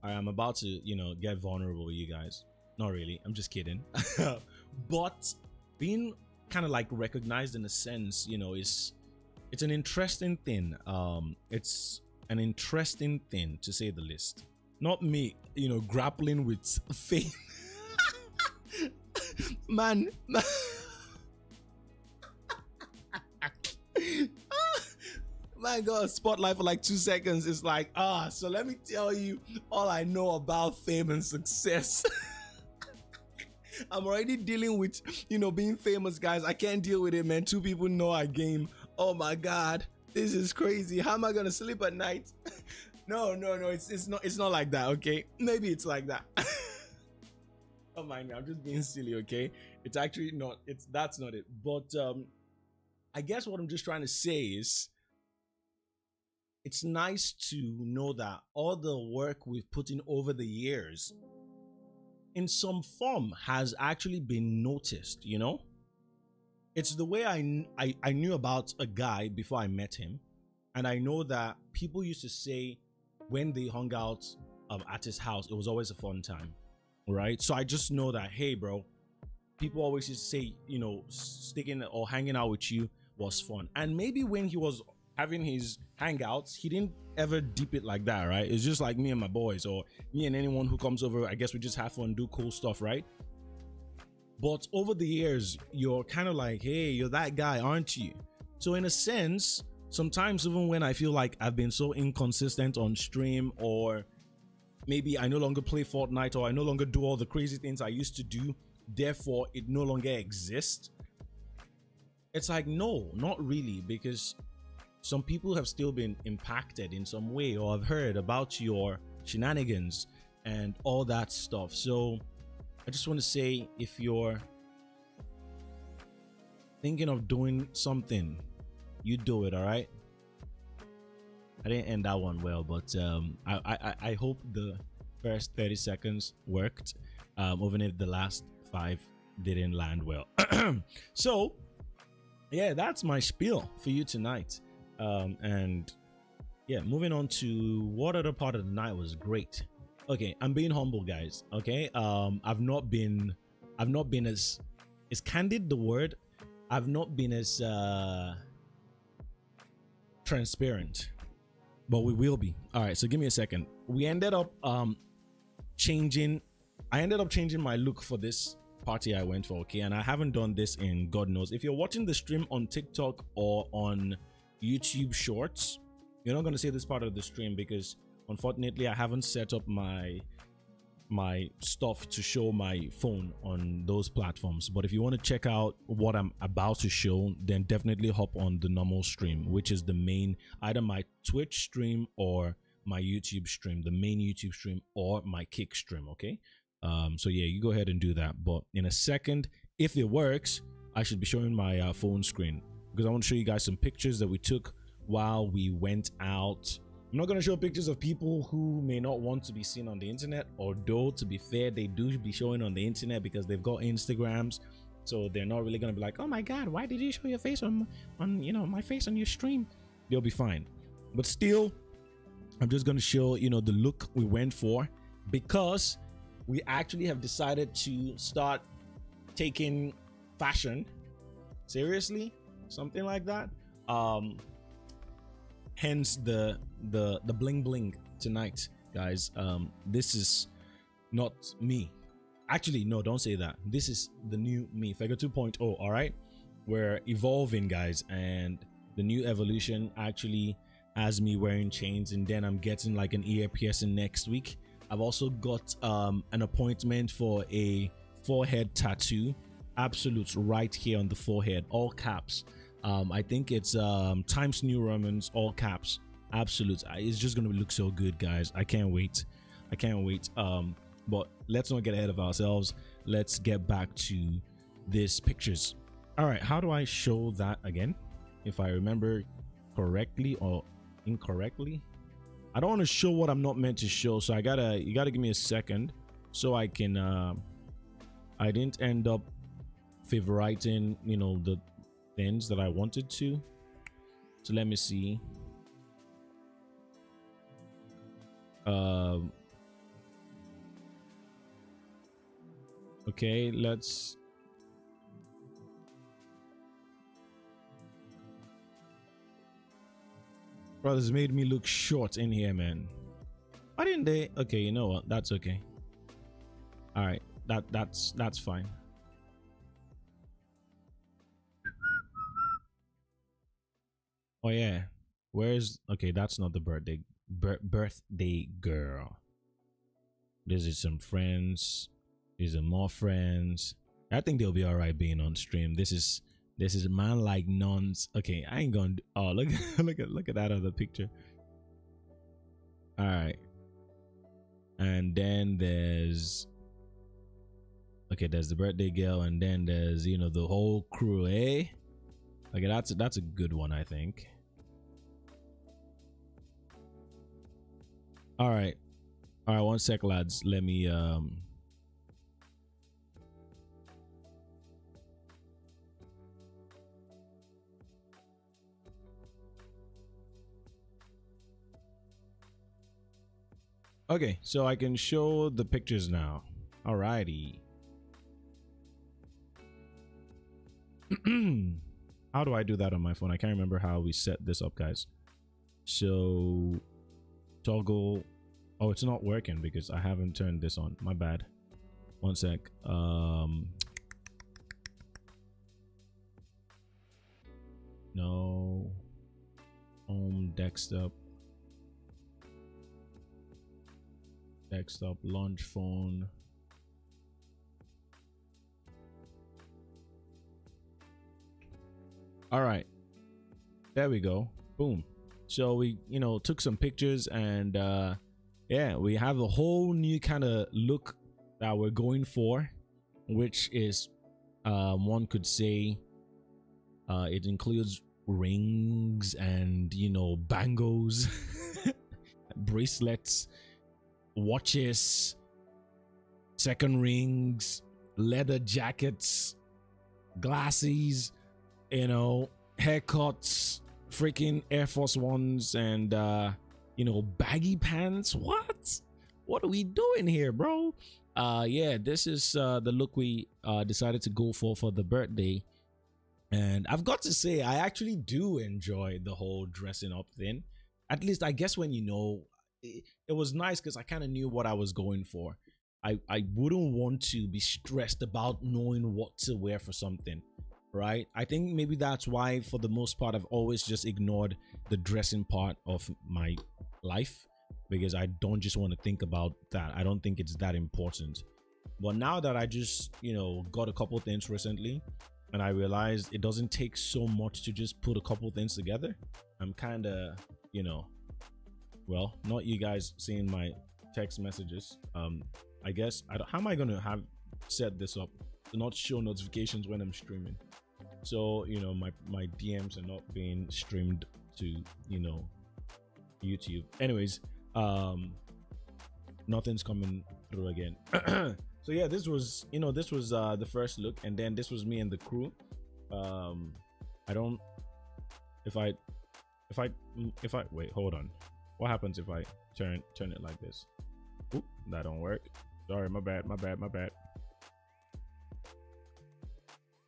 I'm about to, you know, get vulnerable with you guys. Not really, I'm just kidding. But being kind of like recognized in a sense, you know, it's an interesting thing. It's an interesting thing, to say the least. Not me, you know, grappling with fame. man Man got a spotlight for like 2 seconds. It's like, so let me tell you all I know about fame and success. I'm already dealing with, being famous, guys. I can't deal with it, man. 2 people know our game. Oh my God, this is crazy. How am I gonna sleep at night? No. It's not like that, okay? Maybe it's like that. Don't mind me. I'm just being silly, okay? It's actually not. That's not it. But I guess what I'm just trying to say is, it's nice to know that all the work we've put in over the years in some form has actually been noticed, It's the way I knew about a guy before I met him. And I know that people used to say when they hung out at his house, it was always a fun time, right? So I just know that, hey, bro, people always used to say, sticking or hanging out with you was fun. And maybe when he was having his hangouts, he didn't ever deep it like that, right? It's just like me and my boys, or me and anyone who comes over. I guess we just have fun, do cool stuff, right? But over the years, you're kind of like, hey, you're that guy, aren't you? So in a sense, sometimes even when I feel like I've been so inconsistent on stream, or maybe I no longer play Fortnite, or I no longer do all the crazy things I used to do, therefore it no longer exists. It's like, no, not really, because some people have still been impacted in some way, or have heard about your shenanigans and all that stuff. So I just want to say, if you're thinking of doing something, you do it, all right? I didn't end that one well, but I hope the first 30 seconds worked, even if the last 5 didn't land well. So yeah, that's my spiel for you tonight. And yeah, moving on to what other part of the night was great. Okay, I'm being humble, guys. Okay, I've not been as, is candid the word? I've not been as transparent, but we will be. All right, so give me a second. We ended up changing. I ended up changing my look for this party I went for. Okay, and I haven't done this in God knows. If you're watching the stream on TikTok or on YouTube Shorts, you're not going to see this part of the stream, because unfortunately I haven't set up my stuff to show my phone on those platforms. But if you want to check out what I'm about to show, then definitely hop on the normal stream, which is the main, either my Twitch stream or my YouTube stream, the main YouTube stream, or my Kick stream. Okay, so yeah, you go ahead and do that. But in a second, if it works, I should be showing my phone screen, because I want to show you guys some pictures that we took while we went out. I'm not going to show pictures of people who may not want to be seen on the internet, although to be fair, they do be showing on the internet because they've got Instagrams, so they're not really going to be like, oh my God, why did you show your face on my face on your stream? They'll be fine. But still, I'm just going to show the look we went for, because we actually have decided to start taking fashion seriously, something like that. Hence the bling bling tonight, guys. This is not me. Actually, no, don't say that. This is the new me, Fega 2.0. All right, we're evolving, guys, and the new evolution actually has me wearing chains, and then I'm getting like an ear piercing next week. I've also got an appointment for a forehead tattoo, absolutes, right here on the forehead, all caps. I think it's Times New Romans, all caps, absolutes. It's just gonna look so good, guys. I can't wait. But let's not get ahead of ourselves. Let's get back to these pictures. All right, how do I show that again, if I remember correctly or incorrectly? I don't want to show what I'm not meant to show, so you gotta give me a second so I can I didn't end up favoriting the things that I wanted to. So let me see. Okay, let's brothers made me look short in here, man. Why didn't they? Okay, you know what, that's okay. All right, that's fine. Oh yeah, Where's okay? That's not the birthday girl. This is some friends. These are more friends. I think they'll be all right being on stream. This is man like nuns. Okay, I ain't gonna. Oh, look look at that other picture. All right, and then there's okay. There's the birthday girl, and then there's the whole crew. Eh? Okay, that's a good one, I think. All right, 1 sec, lads. Let me Okay, so I can show the pictures now. Alrighty. How do I do that on my phone? I can't remember how we set this up, guys. So toggle. Oh, it's not working because I haven't turned this on. My bad. 1 sec. No. Home, desktop, launch phone. All right, there we go. Boom. So we took some pictures, and yeah, we have a whole new kind of look that we're going for, which is one could say it includes rings and bangles, bracelets, watches, second rings, leather jackets, glasses, haircuts, freaking Air Force Ones, and baggy pants. What are we doing here, bro? Yeah, this is the look we decided to go for the birthday. And I've got to say, I actually do enjoy the whole dressing up thing. At least I guess when it was nice because I kind of knew what I was going for. I wouldn't want to be stressed about knowing what to wear for something, right? I think maybe that's why for the most part I've always just ignored the dressing part of my life, because I don't just want to think about that. I don't think it's that important. But now that I just got a couple things recently, and I realized it doesn't take so much to just put a couple things together, I'm kind of well, not you guys seeing my text messages. I guess how am I gonna have set this up to not show notifications when I'm streaming, so my DMs are not being streamed to YouTube. Anyways, nothing's coming through again. So yeah, this was the first look, and then this was me and the crew. I don't if I wait, hold on. What happens if I turn it like this? Oop, that don't work. Sorry, my bad.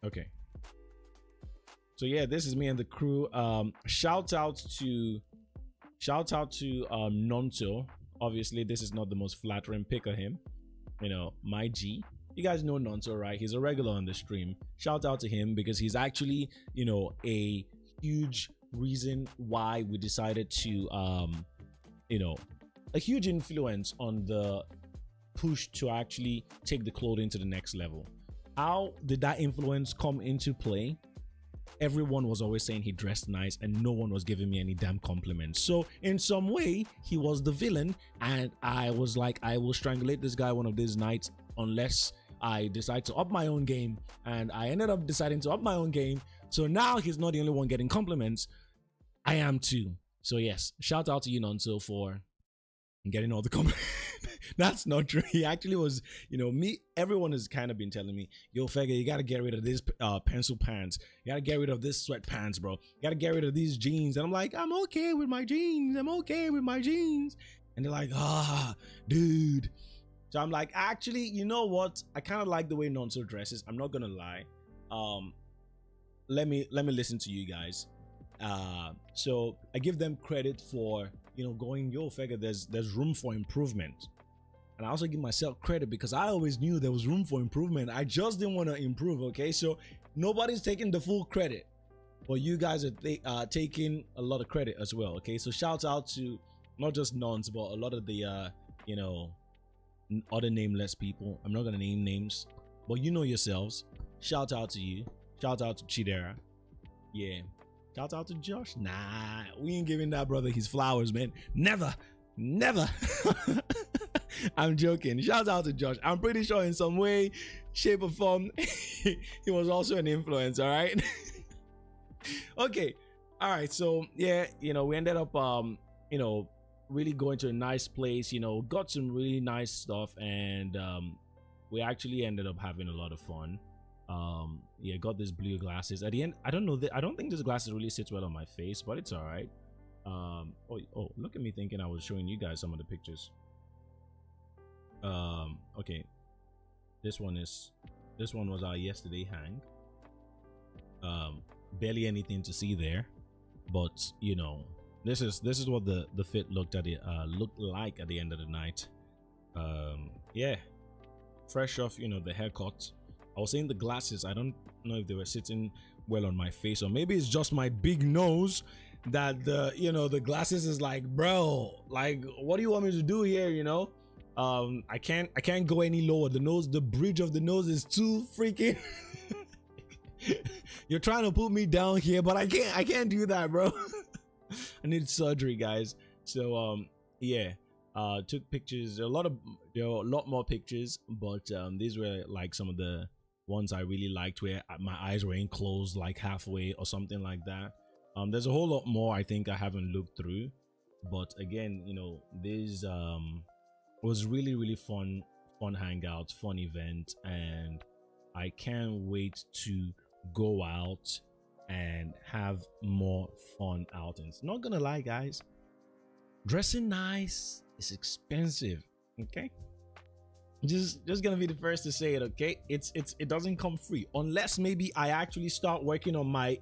Okay. So yeah, this is me and the crew. Shout out to Nonto. Obviously, this is not the most flattering pic of him. My G. You guys know Nonto, right? He's a regular on the stream. Shout out to him because he's actually, a huge reason why we decided to, a huge influence on the push to actually take the clothing to the next level. How did that influence come into play? Everyone was always saying he dressed nice, and no one was giving me any damn compliments. So in some way, he was the villain, and I was like, I will strangulate this guy one of these nights unless I decide to up my own game. And I ended up deciding to up my own game. So now he's not the only one getting compliments. I am too. So yes, shout out to you, Nonso, for getting all the compliments. That's not true. He actually was, me. Everyone has kind of been telling me, yo, Fega, you got to get rid of this pencil pants. You got to get rid of this sweatpants, bro. You got to get rid of these jeans. And I'm like, I'm okay with my jeans. And they're like, dude. So I'm like, actually, you know what? I kind of like the way Nonso dresses. I'm not going to lie. Let me listen to you guys. So I give them credit for, going, yo, Fega, there's room for improvement. And I also give myself credit because I always knew there was room for improvement. I just didn't want to improve, okay? So nobody's taking the full credit. but you guys are taking a lot of credit as well. Okay, so shout out to not just nuns, but a lot of the you know, other nameless people. I'm not gonna name names, but you know yourselves. Shout out to you. Shout out to Chidera. Yeah. Shout out to Josh. Nah, we ain't giving that brother his flowers, man. Never. I'm joking. Shout out to Josh. I'm pretty sure in some way, shape, or form, he was also an influence. All right. Okay. All right. So yeah, you know, we ended up you know, really going to a nice place. You know, got some really nice stuff, and we actually ended up having a lot of fun. Yeah, got these blue glasses at the end. I don't know, I don't think this glasses really sits well on my face, but it's all right. Oh, look at me thinking I was showing you guys some of the pictures. Okay, this one was our yesterday hang. Barely anything to see there, but you know, this is what the fit looked like at the end of the night. Yeah, fresh off, you know, the haircut. I was saying the glasses, I don't know if they were sitting well on my face, or maybe it's just my big nose that the glasses is like, bro, like, what do you want me to do here? You know, I can't go any lower. The bridge of the nose is too freaking you're trying to put me down here, but I can't do that, bro. I need surgery, guys. So yeah, took pictures. There were a lot more pictures, but these were like some of the ones I really liked, where my eyes were enclosed like halfway or something like that. There's a whole lot more I think I haven't looked through, but again, you know, this was really fun hangout, fun event, and I can't wait to go out and have more fun outings. Not gonna lie, guys, dressing nice is expensive. Okay, just gonna be the first to say it. Okay, it doesn't come free unless maybe I actually start working on my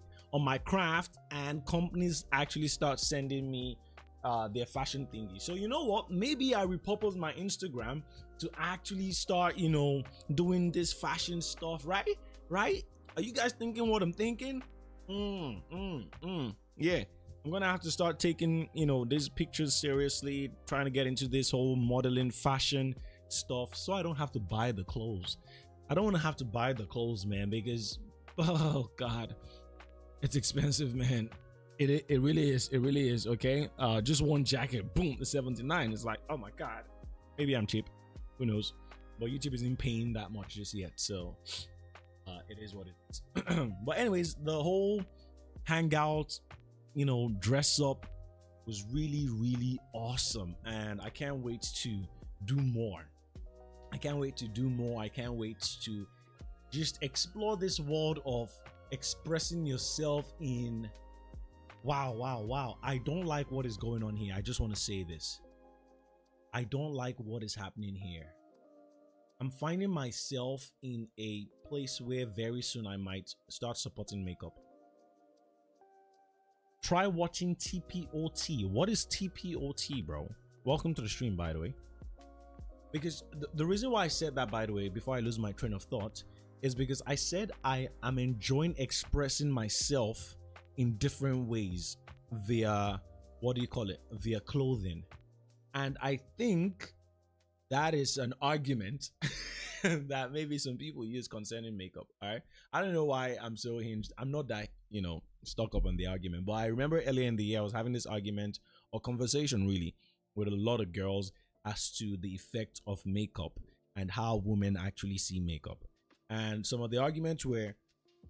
craft and companies actually start sending me their fashion thingy. So you know what, maybe I repurpose my Instagram to actually start, you know, doing this fashion stuff. Right? Are you guys thinking what I'm thinking? Yeah, I'm gonna have to start taking, you know, these pictures seriously, trying to get into this whole modeling fashion stuff, so I don't have to buy the clothes. I don't want to have to buy the clothes, man, because oh god, it's expensive, man. It really is. Okay, just one jacket, boom, the 79. It's like, oh my god. Maybe I'm cheap, who knows, but YouTube isn't paying that much just yet, so it is what it is. But anyways, the whole hangout, you know, dress up was really awesome, and I can't wait to do more. I can't wait to just explore this world of expressing yourself in wow. I don't like what is going on here. I just want to say this. I don't like what is happening here. I'm finding myself in a place where very soon I might start supporting makeup. Try watching TPOT. What is TPOT, bro? Welcome to the stream, by the way. Because the reason why I said that, by the way, before I lose my train of thought, is because I said I am enjoying expressing myself in different ways via, what do you call it, via clothing. And I think that is an argument that maybe some people use concerning makeup. All right, I don't know why I'm so hinged. I'm not that, you know, stuck up on the argument, but I remember earlier in the year I was having this argument or conversation really with a lot of girls as to the effect of makeup and how women actually see makeup. And some of the arguments were,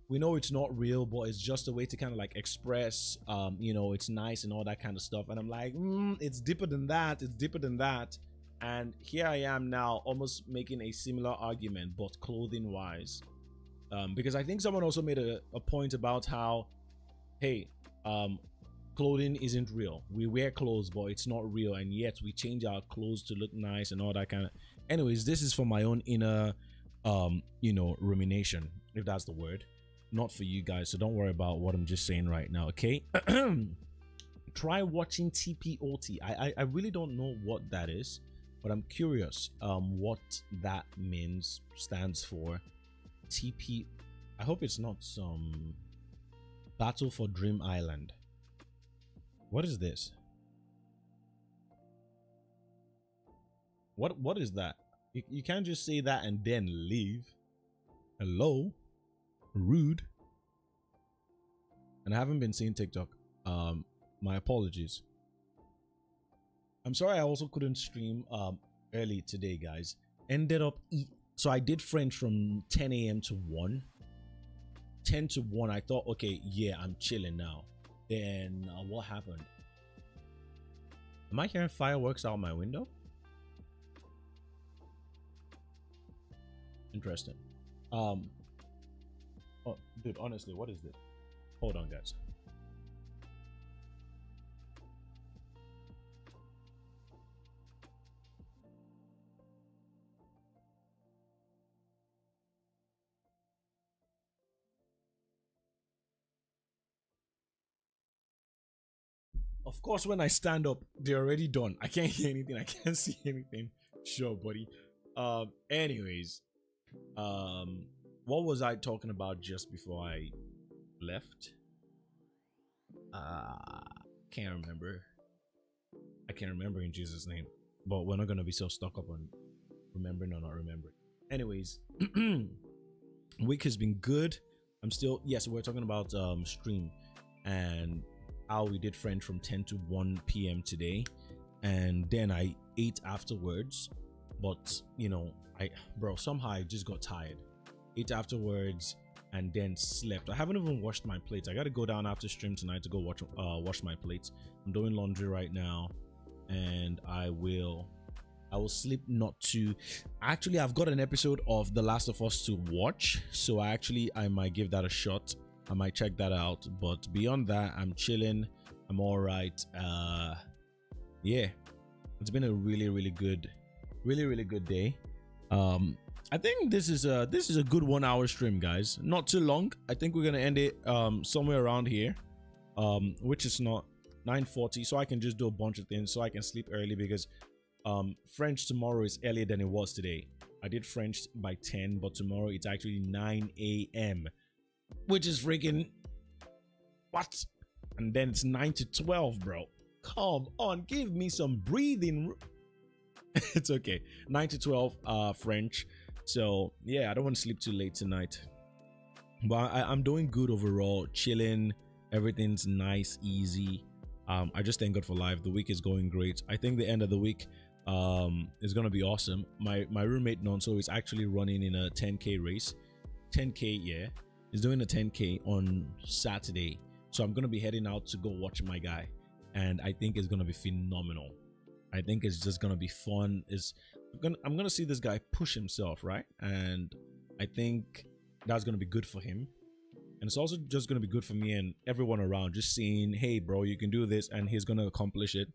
we know it's not real, but it's just a way to kind of like express, you know, it's nice and all that kind of stuff. And I'm like, it's deeper than that. It's deeper than that. And here I am now almost making a similar argument, but clothing wise, because I think someone also made a point about how, hey, clothing isn't real. We wear clothes, but it's not real, and yet we change our clothes to look nice and all that kind of. Anyways, this is for my own inner you know, rumination, if that's the word, not for you guys, so don't worry about what I'm just saying right now. Okay. Try watching TPOT. I really don't know what that is, but I'm curious what that stands for. TP, I hope it's not some Battle for Dream Island. What is this? What is that? You can't just say that and then leave. Hello? Rude. And I haven't been seeing TikTok. My apologies. I'm sorry I also couldn't stream early today, guys. Ended up so I did French from 10 a.m. to 1. 10 to 1. I thought, okay, yeah, I'm chilling now. Then what happened? Am I hearing fireworks out my window? Interesting. Oh, dude, honestly, what is this? Hold on, guys. Of course, when I stand up, they're already done. I can't hear anything. I can't see anything. Sure, buddy. Anyways, what was I talking about just before I left? Can't remember. I can't remember in Jesus' name. But we're not gonna be so stuck up on remembering or not remembering. Anyways, week has been good. I'm still, yes, we're talking about stream and how we did French from 10 to 1 p.m. today, and then I ate afterwards. But you know, somehow I just got tired. Ate afterwards and then slept. I haven't even washed my plates. I gotta go down after stream tonight to go wash my plates. I'm doing laundry right now, and I will sleep not too. Actually, I've got an episode of The Last of Us to watch, so I might give that a shot. I might check that out, but beyond that, I'm chilling. I'm all right. Yeah, it's been a really good day. I think this is a good 1 hour stream, guys. Not too long. I think we're gonna end it somewhere around here, which is not 9:40, so I can just do a bunch of things, so I can sleep early, because French tomorrow is earlier than it was today. I did French by 10, but tomorrow it's actually 9 a.m, which is freaking what? And then it's 9 to 12, bro. Come on, give me some breathing. It's okay. 9 to 12 French. So yeah, I don't want to sleep too late tonight, but I'm doing good overall. Chilling, everything's nice, easy. I just thank God for life. The week is going great. I think the end of the week is gonna be awesome. My roommate Nonso is actually running in a 10k race. 10k, yeah, he's doing a 10k on Saturday, so I'm gonna be heading out to go watch my guy, and I think it's gonna be phenomenal. I think it's just gonna be fun. I'm gonna see this guy push himself, right? And I think that's gonna be good for him, and it's also just gonna be good for me and everyone around, just seeing, hey bro, you can do this, and he's gonna accomplish it.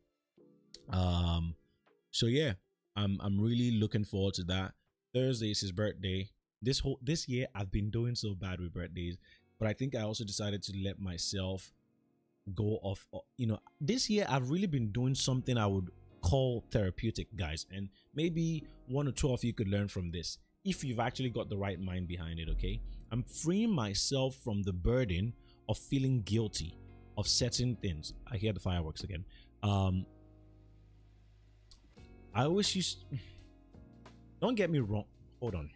So yeah, I'm really looking forward to that. Thursday is his birthday. This year I've been doing so bad with birthdays, but I think I also decided to let myself go off. You know, this year I've really been doing something I would call therapeutic, guys, and maybe 1 or 2 of you could learn from this if you've actually got the right mind behind it. Okay, I'm freeing myself from the burden of feeling guilty of certain things. I hear the fireworks again. I always used, don't get me wrong, hold on.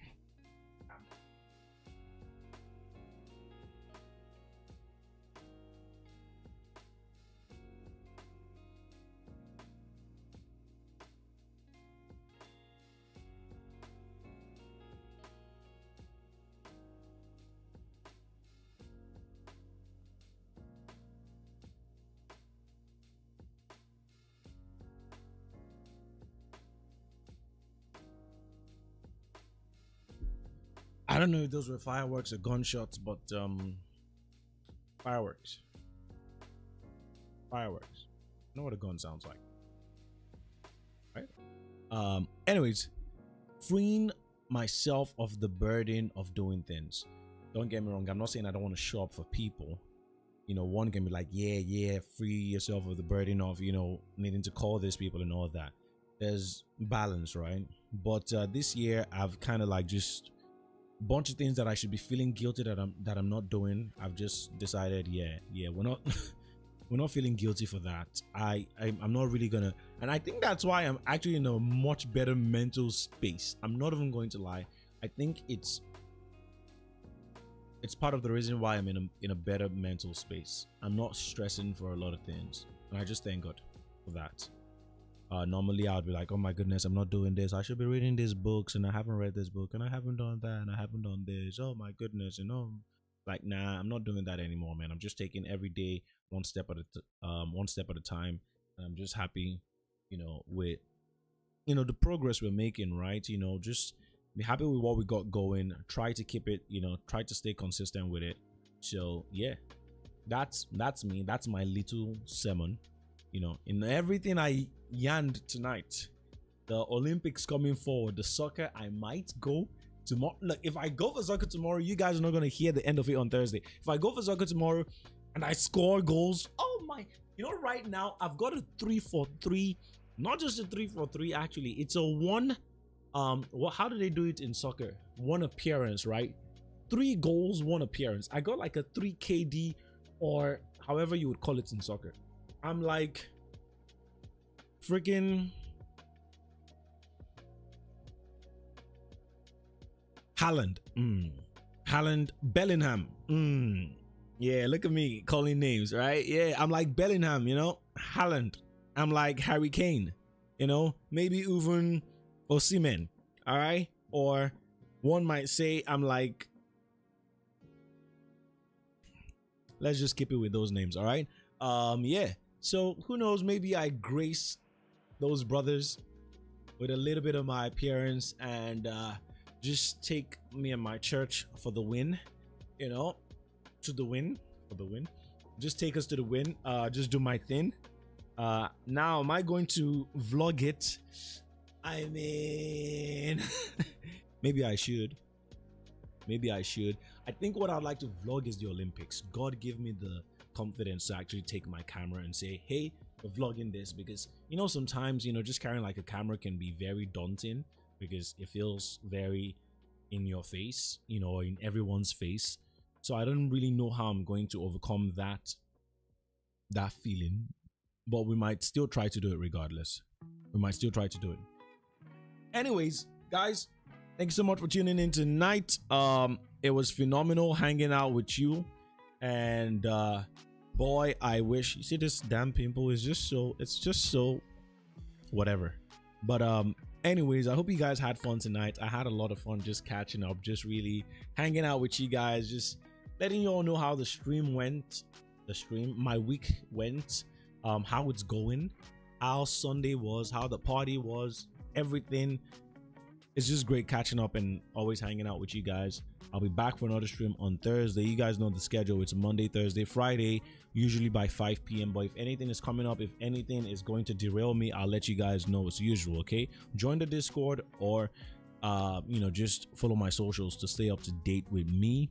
I don't know if those were fireworks or gunshots, but fireworks. Fireworks. I know what a gun sounds like, right? Anyways, freeing myself of the burden of doing things. Don't get me wrong, I'm not saying I don't want to show up for people. You know, one can be like, yeah, free yourself of the burden of, you know, needing to call these people and all that. There's balance, right? But this year I've kind of like just bunch of things that I should be feeling guilty that I'm not doing. I've just decided, yeah, we're not we're not feeling guilty for that. I'm not really gonna, and I think that's why I'm actually in a much better mental space. I'm not even going to lie. I think it's part of the reason why I'm in a better mental space. I'm not stressing for a lot of things, and I just thank God for that. Normally I would be like, oh my goodness, I'm not doing this. I should be reading these books, and I haven't read this book, and I haven't done that, and I haven't done this. Oh my goodness, like, nah, I'm not doing that anymore, man. I'm just taking every day one step at a time, and I'm just happy, with the progress we're making, right? Just be happy with what we got going. Try to keep it, try to stay consistent with it. So yeah, that's me. That's my little sermon. In everything I yarned tonight, the Olympics coming forward, the soccer, I might go tomorrow. Look, if I go for soccer tomorrow, you guys are not going to hear the end of it on Thursday. If I go for soccer tomorrow and I score goals, oh my, right now I've got a 3-for-3, not just a 3-for-3, actually. It's a one, how do they do it in soccer? One appearance, right? 3 goals, 1 appearance. I got like a 3 KD, or however you would call it in soccer. I'm like freaking Haaland, Bellingham, yeah, look at me calling names, right? Yeah, I'm like Bellingham, Haaland. I'm like Harry Kane, maybe even Osimhen, all right? Or one might say I'm like, let's just keep it with those names, all right? Yeah, so who knows, maybe I grace those brothers with a little bit of my appearance, and just take me and my church for the win, to the win, for the win. Just take us to the win. Just do my thing. Now, am I going to vlog it? I mean, maybe I should. I think what I'd like to vlog is the Olympics. God give me the confidence to actually take my camera and say, hey, we're vlogging this, because sometimes just carrying like a camera can be very daunting, because it feels very in your face, or in everyone's face. So I don't really know how I'm going to overcome that feeling, but we might still try to do it regardless. Anyways, guys, thank you so much for tuning in tonight. It was phenomenal hanging out with you, and boy, I wish, you see this damn pimple is just so whatever. But anyways, I hope you guys had fun tonight. I had a lot of fun just catching up, just really hanging out with you guys, just letting you all know how the stream went, my week went, how it's going, how Sunday was, how the party was, everything. It's just great catching up and always hanging out with you guys. I'll be back for another stream on Thursday. You guys know the schedule. It's Monday, Thursday, Friday, usually by 5 p.m. But if anything is coming up, if anything is going to derail me, I'll let you guys know as usual, okay? Join the Discord, or just follow my socials to stay up to date with me.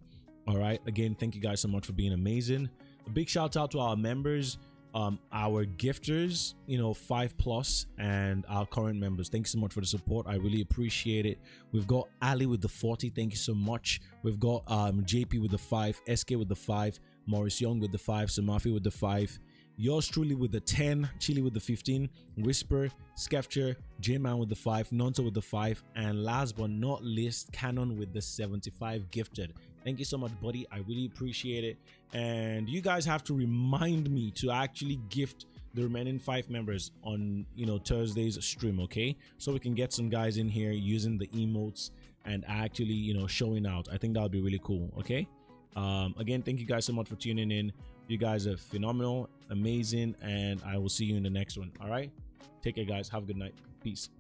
All right, again, thank you guys so much for being amazing. A big shout out to our members, our gifters, 5+, and our current members. Thanks so much for the support. I really appreciate it. We've got Ali with the 40. Thank you so much. We've got JP with the 5, SK with the 5, Maurice Young with the 5, Samafi with the 5, yours truly with the 10, Chili with the 15, Whisper, Skefcher, J-Man with the 5, Nonto with the 5, and last but not least, Canon with the 75 gifted. Thank you so much, buddy. I really appreciate it. And you guys have to remind me to actually gift the remaining 5 members on Thursday's stream, okay? So we can get some guys in here using the emotes and actually showing out. I think that would be really cool, okay? Again, thank you guys so much for tuning in. You guys are phenomenal, amazing, and I will see you in the next one. All right, take care, guys. Have a good night. Peace.